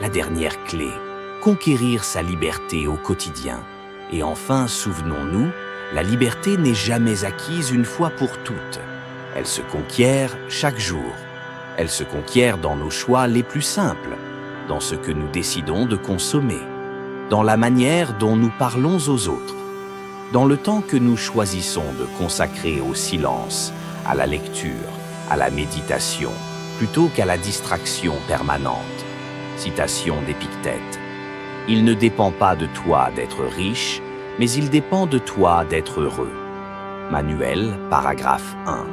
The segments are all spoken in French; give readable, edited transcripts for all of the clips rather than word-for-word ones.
la dernière clé, conquérir sa liberté au quotidien. Et enfin, souvenons-nous, la liberté n'est jamais acquise une fois pour toutes. Elle se conquiert chaque jour. Elle se conquiert dans nos choix les plus simples, dans ce que nous décidons de consommer, dans la manière dont nous parlons aux autres, dans le temps que nous choisissons de consacrer au silence, à la lecture, à la méditation, plutôt qu'à la distraction permanente. Citation d'Épictète. « Il ne dépend pas de toi d'être riche, mais il dépend de toi d'être heureux. » Manuel, paragraphe 1.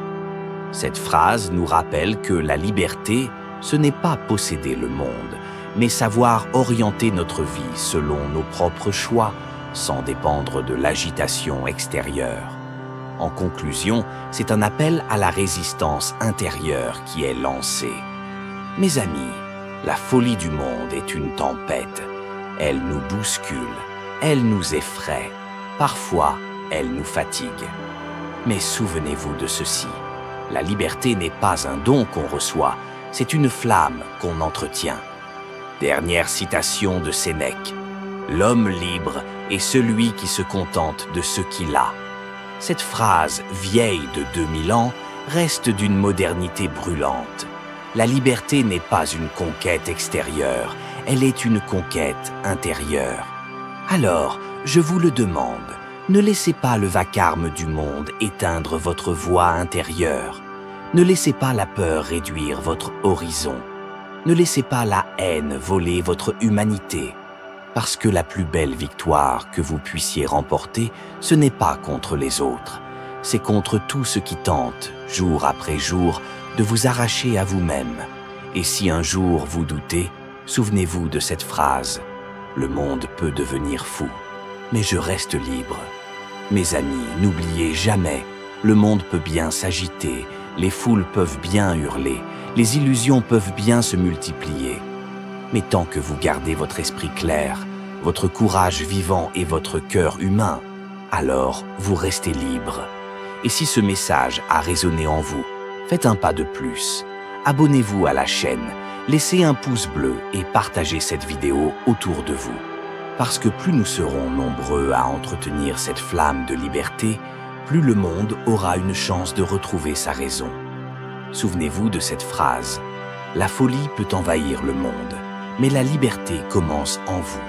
Cette phrase nous rappelle que la liberté, ce n'est pas posséder le monde, mais savoir orienter notre vie selon nos propres choix, sans dépendre de l'agitation extérieure. En conclusion, c'est un appel à la résistance intérieure qui est lancé. Mes amis, la folie du monde est une tempête. Elle nous bouscule, elle nous effraie, parfois elle nous fatigue. Mais souvenez-vous de ceci, la liberté n'est pas un don qu'on reçoit, c'est une flamme qu'on entretient. Dernière citation de Sénèque. L'homme libre est celui qui se contente de ce qu'il a. Cette phrase, vieille de 2000 ans, reste d'une modernité brûlante. La liberté n'est pas une conquête extérieure, elle est une conquête intérieure. Alors, je vous le demande, ne laissez pas le vacarme du monde éteindre votre voix intérieure. Ne laissez pas la peur réduire votre horizon. Ne laissez pas la haine voler votre humanité. Parce que la plus belle victoire que vous puissiez remporter, ce n'est pas contre les autres. C'est contre tout ce qui tente, jour après jour, de vous arracher à vous-même. Et si un jour vous doutez, souvenez-vous de cette phrase. Le monde peut devenir fou, mais je reste libre. Mes amis, n'oubliez jamais, le monde peut bien s'agiter, les foules peuvent bien hurler, les illusions peuvent bien se multiplier. Mais tant que vous gardez votre esprit clair, votre courage vivant et votre cœur humain, alors vous restez libre. Et si ce message a résonné en vous, faites un pas de plus. Abonnez-vous à la chaîne, laissez un pouce bleu et partagez cette vidéo autour de vous. Parce que plus nous serons nombreux à entretenir cette flamme de liberté, plus le monde aura une chance de retrouver sa raison. Souvenez-vous de cette phrase. La folie peut envahir le monde, mais la liberté commence en vous.